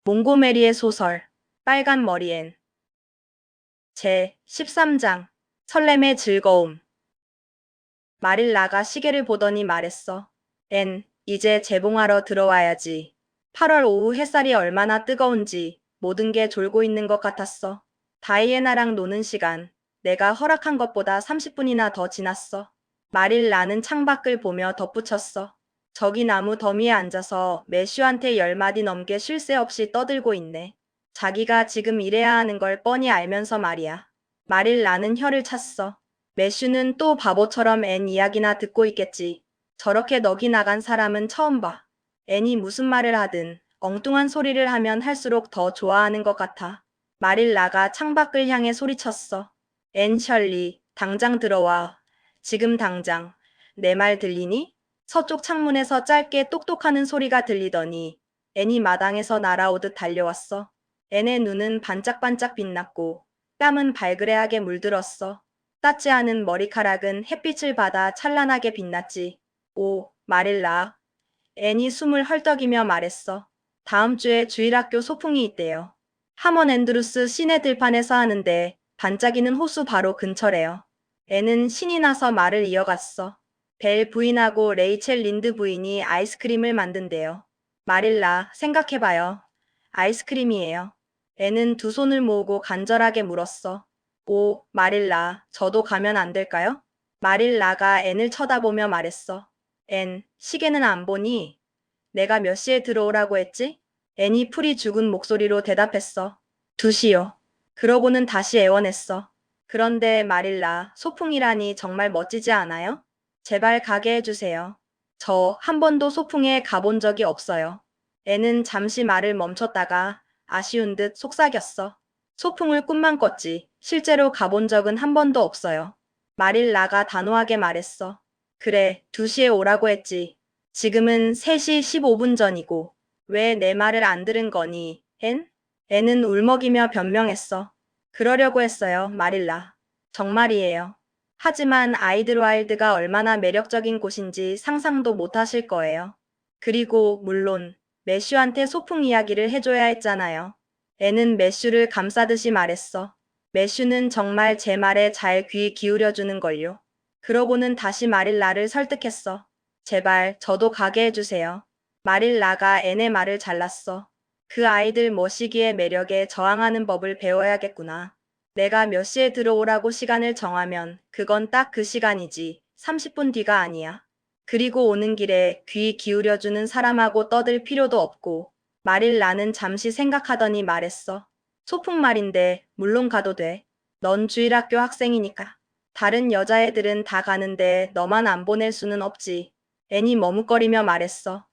몽고메리의 소설 빨간 머리엔 제 13장 설렘의 즐거움. 마릴라가 시계를 보더니 말했어. 앤, 이제 재봉하러 들어와야지. 8월 오후 햇살이 얼마나 뜨거운지 모든 게 졸고 있는 것 같았어. 다이애나랑 노는 시간, 내가 허락한 것보다 30분이나 더 지났어. 마릴라는 창밖을 보며 덧붙였어. 저기 나무 더미에 앉아서 매슈한테 10마디 넘게 쉴 새 없이 떠들고 있네. 자기가 지금 이래야 하는 걸 뻔히 알면서 말이야. 마릴라는 혀를 찼어. 매슈는 또 바보처럼 앤 이야기나 듣고 있겠지. 저렇게 넋이 나간 사람은 처음 봐. 앤이 무슨 말을 하든 엉뚱한 소리를 하면 할수록 더 좋아하는 것 같아. 마릴라가 창밖을 향해 소리쳤어. 앤 셜리, 당장 들어와. 지금 당장. 내 말 들리니? 서쪽 창문에서 짧게 똑똑하는 소리가 들리더니 앤이 마당에서 날아오듯 달려왔어. 앤의 눈은 반짝반짝 빛났고 뺨은 발그레하게 물들었어. 닿지 않은 머리카락은 햇빛을 받아 찬란하게 빛났지. 오, 마릴라. 앤이 숨을 헐떡이며 말했어. 다음 주에 주일학교 소풍이 있대요. 하먼 앤드루스 시내 들판에서 하는데 반짝이는 호수 바로 근처래요. 앤은 신이 나서 말을 이어갔어. 벨 부인하고 레이첼 린드 부인이 아이스크림을 만든대요. 마릴라, 생각해봐요. 아이스크림이에요. 앤은 두 손을 모으고 간절하게 물었어. 오, 마릴라, 저도 가면 안 될까요? 마릴라가 앤을 쳐다보며 말했어. 앤, 시계는 안 보니? 내가 몇 시에 들어오라고 했지? 앤이 풀이 죽은 목소리로 대답했어. 2시요. 그러고는 다시 애원했어. 그런데 마릴라, 소풍이라니 정말 멋지지 않아요? 제발 가게 해주세요. 저 한 번도 소풍에 가본 적이 없어요. 앤은 잠시 말을 멈췄다가 아쉬운 듯 속삭였어. 소풍을 꿈만 꿨지 실제로 가본 적은 한 번도 없어요. 마릴라가 단호하게 말했어. 그래, 2시에 오라고 했지. 지금은 3시 15분 전이고 왜 내 말을 안 들은 거니, 앤? 앤은 울먹이며 변명했어. 그러려고 했어요, 마릴라. 정말이에요. 하지만 아이드와일드가 얼마나 매력적인 곳인지 상상도 못하실 거예요. 그리고 물론 매슈한테 소풍 이야기를 해줘야 했잖아요. 앤은 매슈를 감싸듯이 말했어. 매슈는 정말 제 말에 잘 귀 기울여주는 걸요. 그러고는 다시 마릴라를 설득했어. 제발 저도 가게 해주세요. 마릴라가 앤의 말을 잘랐어. 그 아이들 머시기의 매력에 저항하는 법을 배워야겠구나. 내가 몇 시에 들어오라고 시간을 정하면 그건 딱 그 시간이지. 30분 뒤가 아니야. 그리고 오는 길에 귀 기울여주는 사람하고 떠들 필요도 없고. 마릴라는 잠시 생각하더니 말했어. 소풍 말인데 물론 가도 돼. 넌 주일학교 학생이니까. 다른 여자애들은 다 가는데 너만 안 보낼 수는 없지. 애니 머뭇거리며 말했어.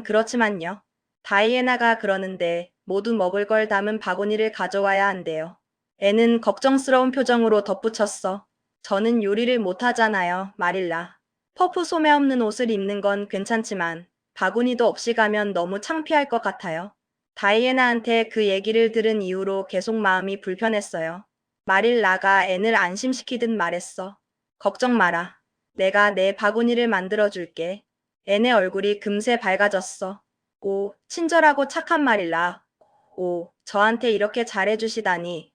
그렇지만요. 다이애나가 그러는데 모두 먹을 걸 담은 바구니를 가져와야 한대요. 애는 걱정스러운 표정으로 덧붙였어. 저는 요리를 못하잖아요, 마릴라. 퍼프 소매 없는 옷을 입는 건 괜찮지만 바구니도 없이 가면 너무 창피할 것 같아요. 다이애나한테 그 얘기를 들은 이후로 계속 마음이 불편했어요. 마릴라가 앤을 안심시키듯 말했어. 걱정 마라. 내가 내 바구니를 만들어 줄게. 앤의 얼굴이 금세 밝아졌어. 오, 친절하고 착한 마릴라. 오, 저한테 이렇게 잘해주시다니.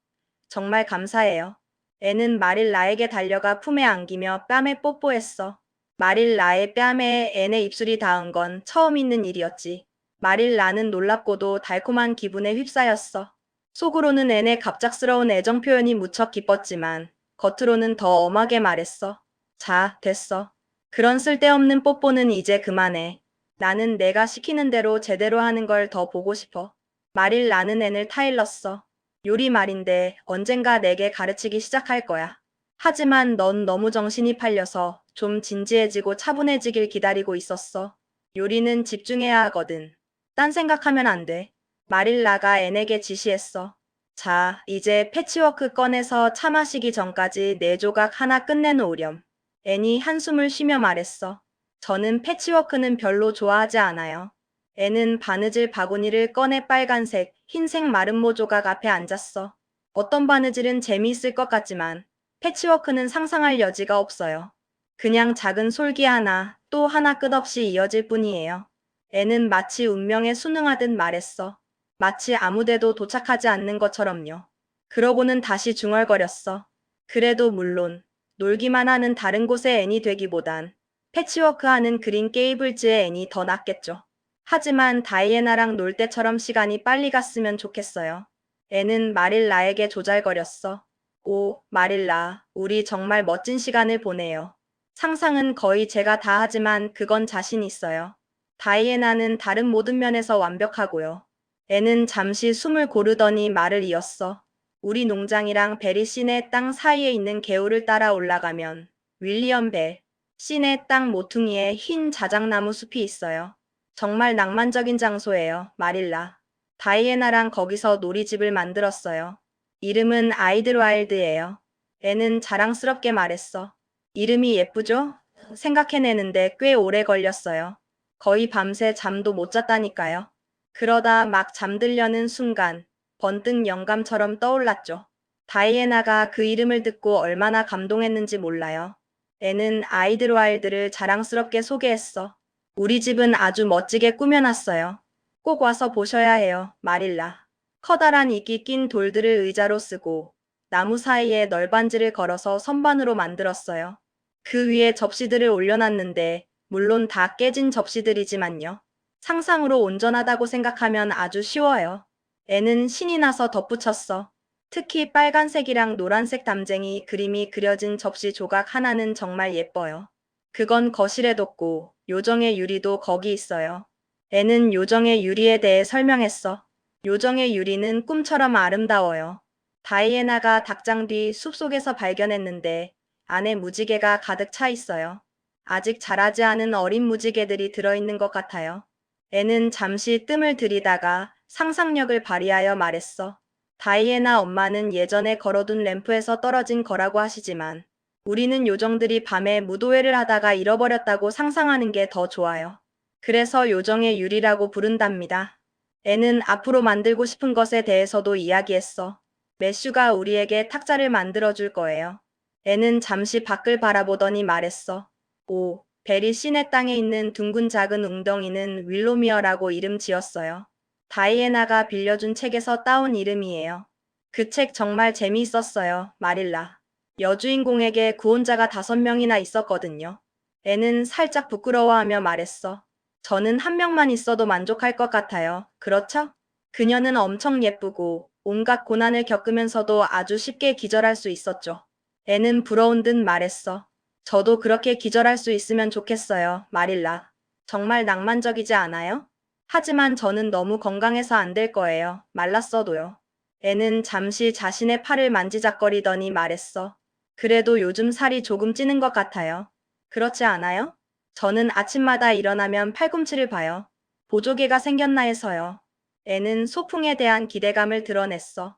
정말 감사해요. 앤은 마릴라에게 달려가 품에 안기며 뺨에 뽀뽀했어. 마릴라의 뺨에 앤의 입술이 닿은 건 처음 있는 일이었지. 마릴라는 놀랍고도 달콤한 기분에 휩싸였어. 속으로는 앤의 갑작스러운 애정 표현이 무척 기뻤지만 겉으로는 더 엄하게 말했어. 자, 됐어. 그런 쓸데없는 뽀뽀는 이제 그만해. 나는 내가 시키는 대로 제대로 하는 걸 더 보고 싶어. 마릴라는 앤을 타일렀어. 요리 말인데 언젠가 내게 가르치기 시작할 거야. 하지만 넌 너무 정신이 팔려서 좀 진지해지고 차분해지길 기다리고 있었어. 요리는 집중해야 하거든. 딴 생각하면 안 돼. 마릴라가 앤에게 지시했어. 자, 이제 패치워크 꺼내서 차 마시기 전까지 4조각 하나 끝내놓으렴. 앤이 한숨을 쉬며 말했어. 저는 패치워크는 별로 좋아하지 않아요. 앤은 바느질 바구니를 꺼내 빨간색, 흰색 마름모 조각 앞에 앉았어. 어떤 바느질은 재미있을 것 같지만 패치워크는 상상할 여지가 없어요. 그냥 작은 솔기 하나, 또 하나 끝없이 이어질 뿐이에요. 앤은 마치 운명에 순응하듯 말했어. 마치 아무데도 도착하지 않는 것처럼요. 그러고는 다시 중얼거렸어. 그래도 물론 놀기만 하는 다른 곳의 애니 되기보단 패치워크하는 그린 게이블즈의 애니 더 낫겠죠. 하지만 다이애나랑 놀 때처럼 시간이 빨리 갔으면 좋겠어요. 애는 마릴라에게 조잘거렸어. 오, 마릴라, 우리 정말 멋진 시간을 보내요. 상상은 거의 제가 다 하지만 그건 자신 있어요. 다이애나는 다른 모든 면에서 완벽하고요. 애는 잠시 숨을 고르더니 말을 이었어. 우리 농장이랑 베리 씨네 땅 사이에 있는 개울을 따라 올라가면 윌리엄 벨 씨네 땅 모퉁이에 흰 자작나무 숲이 있어요. 정말 낭만적인 장소예요, 마릴라. 다이애나랑 거기서 놀이집을 만들었어요. 이름은 아이들와일드예요. 애는 자랑스럽게 말했어. 이름이 예쁘죠? 생각해내는데 꽤 오래 걸렸어요. 거의 밤새 잠도 못 잤다니까요. 그러다 막 잠들려는 순간 번뜩 영감처럼 떠올랐죠. 다이애나가 그 이름을 듣고 얼마나 감동했는지 몰라요. 애는 아이들와일드를 자랑스럽게 소개했어. 우리 집은 아주 멋지게 꾸며놨어요. 꼭 와서 보셔야 해요, 마릴라. 커다란 이끼 낀 돌들을 의자로 쓰고 나무 사이에 널빤지를 걸어서 선반으로 만들었어요. 그 위에 접시들을 올려놨는데 물론 다 깨진 접시들이지만요. 상상으로 온전하다고 생각하면 아주 쉬워요. 애는 신이 나서 덧붙였어. 특히 빨간색이랑 노란색 담쟁이 그림이 그려진 접시 조각 하나는 정말 예뻐요. 그건 거실에 뒀고 요정의 유리도 거기 있어요. 애는 요정의 유리에 대해 설명했어. 요정의 유리는 꿈처럼 아름다워요. 다이애나가 닭장 뒤 숲속에서 발견했는데 안에 무지개가 가득 차 있어요. 아직 자라지 않은 어린 무지개들이 들어있는 것 같아요. 애는 잠시 뜸을 들이다가 상상력을 발휘하여 말했어. 다이애나 엄마는 예전에 걸어둔 램프에서 떨어진 거라고 하시지만 우리는 요정들이 밤에 무도회를 하다가 잃어버렸다고 상상하는 게 더 좋아요. 그래서 요정의 유리라고 부른답니다. 애는 앞으로 만들고 싶은 것에 대해서도 이야기했어. 매슈가 우리에게 탁자를 만들어줄 거예요. 애는 잠시 밖을 바라보더니 말했어. 오, 베리 시내 땅에 있는 둥근 작은 웅덩이는 윌로미어라고 이름 지었어요. 다이애나가 빌려준 책에서 따온 이름이에요. 그 책 정말 재미있었어요, 마릴라. 여주인공에게 구혼자가 5명이나 있었거든요. 애는 살짝 부끄러워하며 말했어. 저는 한 명만 있어도 만족할 것 같아요. 그렇죠? 그녀는 엄청 예쁘고 온갖 고난을 겪으면서도 아주 쉽게 기절할 수 있었죠. 애는 부러운 듯 말했어. 저도 그렇게 기절할 수 있으면 좋겠어요, 마릴라. 정말 낭만적이지 않아요? 하지만 저는 너무 건강해서 안 될 거예요. 말랐어도요. 애는 잠시 자신의 팔을 만지작거리더니 말했어. 그래도 요즘 살이 조금 찌는 것 같아요. 그렇지 않아요? 저는 아침마다 일어나면 팔꿈치를 봐요. 보조개가 생겼나 해서요. 애는 소풍에 대한 기대감을 드러냈어.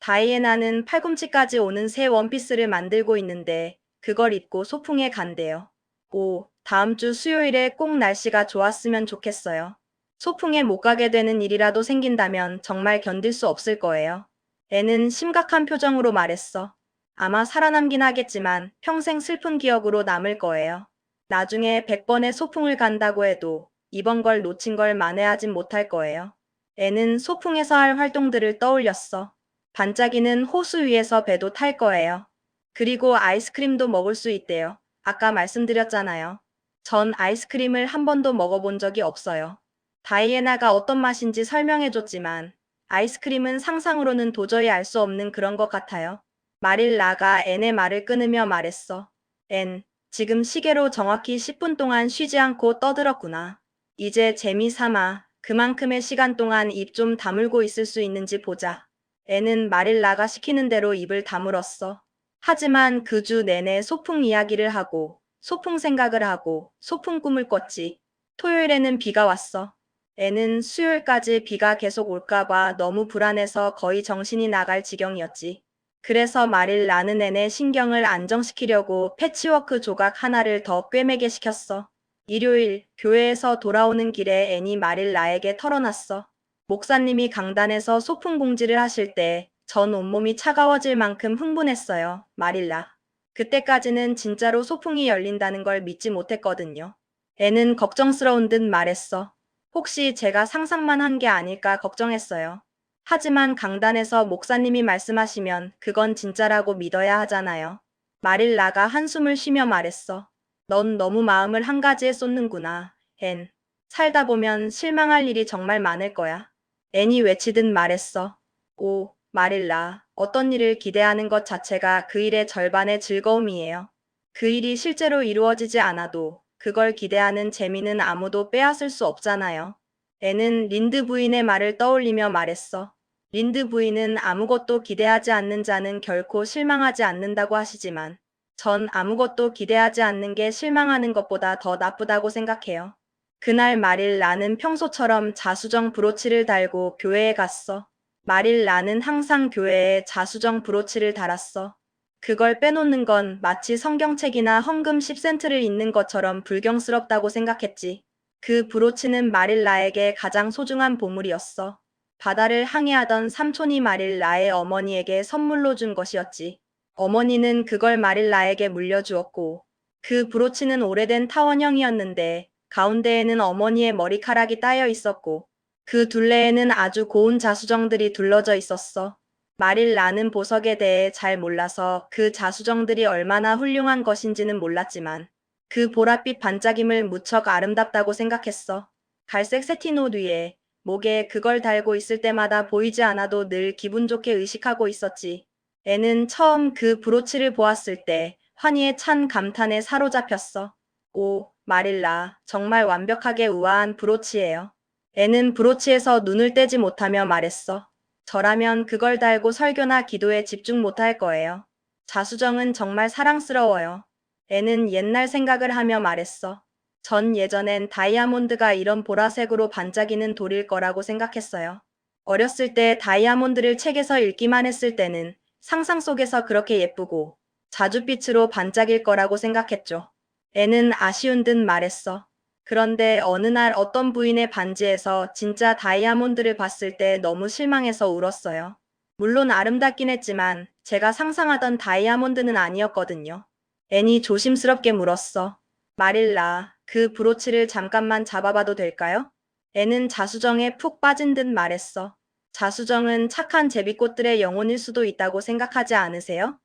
다이애나는 팔꿈치까지 오는 새 원피스를 만들고 있는데 그걸 입고 소풍에 간대요. 오, 다음 주 수요일에 꼭 날씨가 좋았으면 좋겠어요. 소풍에 못 가게 되는 일이라도 생긴다면 정말 견딜 수 없을 거예요. 애는 심각한 표정으로 말했어. 아마 살아남긴 하겠지만 평생 슬픈 기억으로 남을 거예요. 나중에 100번의 소풍을 간다고 해도 이번 걸 놓친 걸 만회하진 못할 거예요. 애는 소풍에서 할 활동들을 떠올렸어. 반짝이는 호수 위에서 배도 탈 거예요. 그리고 아이스크림도 먹을 수 있대요. 아까 말씀드렸잖아요. 전 아이스크림을 한 번도 먹어본 적이 없어요. 다이애나가 어떤 맛인지 설명해줬지만 아이스크림은 상상으로는 도저히 알 수 없는 그런 것 같아요. 마릴라가 앤의 말을 끊으며 말했어. 앤, 지금 시계로 정확히 10분 동안 쉬지 않고 떠들었구나. 이제 재미삼아 그만큼의 시간 동안 입 좀 다물고 있을 수 있는지 보자. 앤은 마릴라가 시키는 대로 입을 다물었어. 하지만 그 주 내내 소풍 이야기를 하고 소풍 생각을 하고 소풍 꿈을 꿨지. 토요일에는 비가 왔어. 애는 수요일까지 비가 계속 올까봐 너무 불안해서 거의 정신이 나갈 지경이었지. 그래서 말일 나는 애네 신경을 안정시키려고 패치워크 조각 하나를 더 꿰매게 시켰어. 일요일 교회에서 돌아오는 길에 애니 말일 나에게 털어놨어. 목사님이 강단에서 소풍 공지를 하실 때 전 온몸이 차가워질 만큼 흥분했어요. 마릴라. 그때까지는 진짜로 소풍이 열린다는 걸 믿지 못했거든요. 애는 걱정스러운 듯 말했어. 혹시 제가 상상만 한 게 아닐까 걱정했어요. 하지만 강단에서 목사님이 말씀하시면 그건 진짜라고 믿어야 하잖아요. 마릴라가 한숨을 쉬며 말했어. 넌 너무 마음을 한 가지에 쏟는구나, 앤. 살다 보면 실망할 일이 정말 많을 거야. 앤이 외치듯 말했어. 오, 마릴라, 어떤 일을 기대하는 것 자체가 그 일의 절반의 즐거움이에요. 그 일이 실제로 이루어지지 않아도 그걸 기대하는 재미는 아무도 빼앗을 수 없잖아요. 앤은 린드 부인의 말을 떠올리며 말했어. 린드 부인은 아무것도 기대하지 않는 자는 결코 실망하지 않는다고 하시지만 전 아무것도 기대하지 않는 게 실망하는 것보다 더 나쁘다고 생각해요. 그날 말일 나는 평소처럼 자수정 브로치를 달고 교회에 갔어. 말일 나는 항상 교회에 자수정 브로치를 달았어. 그걸 빼놓는 건 마치 성경책이나 헌금 10센트를 읽는 것처럼 불경스럽다고 생각했지. 그 브로치는 마릴라에게 가장 소중한 보물이었어. 바다를 항해하던 삼촌이 마릴라의 어머니에게 선물로 준 것이었지. 어머니는 그걸 마릴라에게 물려주었고, 그 브로치는 오래된 타원형이었는데, 가운데에는 어머니의 머리카락이 따여 있었고, 그 둘레에는 아주 고운 자수정들이 둘러져 있었어. 마릴라는 보석에 대해 잘 몰라서 그 자수정들이 얼마나 훌륭한 것인지는 몰랐지만, 그 보랏빛 반짝임을 무척 아름답다고 생각했어. 갈색 세틴 옷 위에 목에 그걸 달고 있을 때마다 보이지 않아도 늘 기분 좋게 의식하고 있었지. 애는 처음 그 브로치를 보았을 때 환희에 찬 감탄에 사로잡혔어. 오, 마릴라, 정말 완벽하게 우아한 브로치예요. 애는 브로치에서 눈을 떼지 못하며 말했어. 저라면 그걸 달고 설교나 기도에 집중 못할 거예요. 자수정은 정말 사랑스러워요. 애는 옛날 생각을 하며 말했어. 전 예전엔 다이아몬드가 이런 보라색으로 반짝이는 돌일 거라고 생각했어요. 어렸을 때 다이아몬드를 책에서 읽기만 했을 때는 상상 속에서 그렇게 예쁘고 자줏빛으로 반짝일 거라고 생각했죠. 애는 아쉬운 듯 말했어. 그런데 어느 날 어떤 부인의 반지에서 진짜 다이아몬드를 봤을 때 너무 실망해서 울었어요. 물론 아름답긴 했지만 제가 상상하던 다이아몬드는 아니었거든요. 애니 조심스럽게 물었어. 마릴라, 그 브로치를 잠깐만 잡아봐도 될까요? 애는 자수정에 푹 빠진 듯 말했어. 자수정은 착한 제비꽃들의 영혼일 수도 있다고 생각하지 않으세요?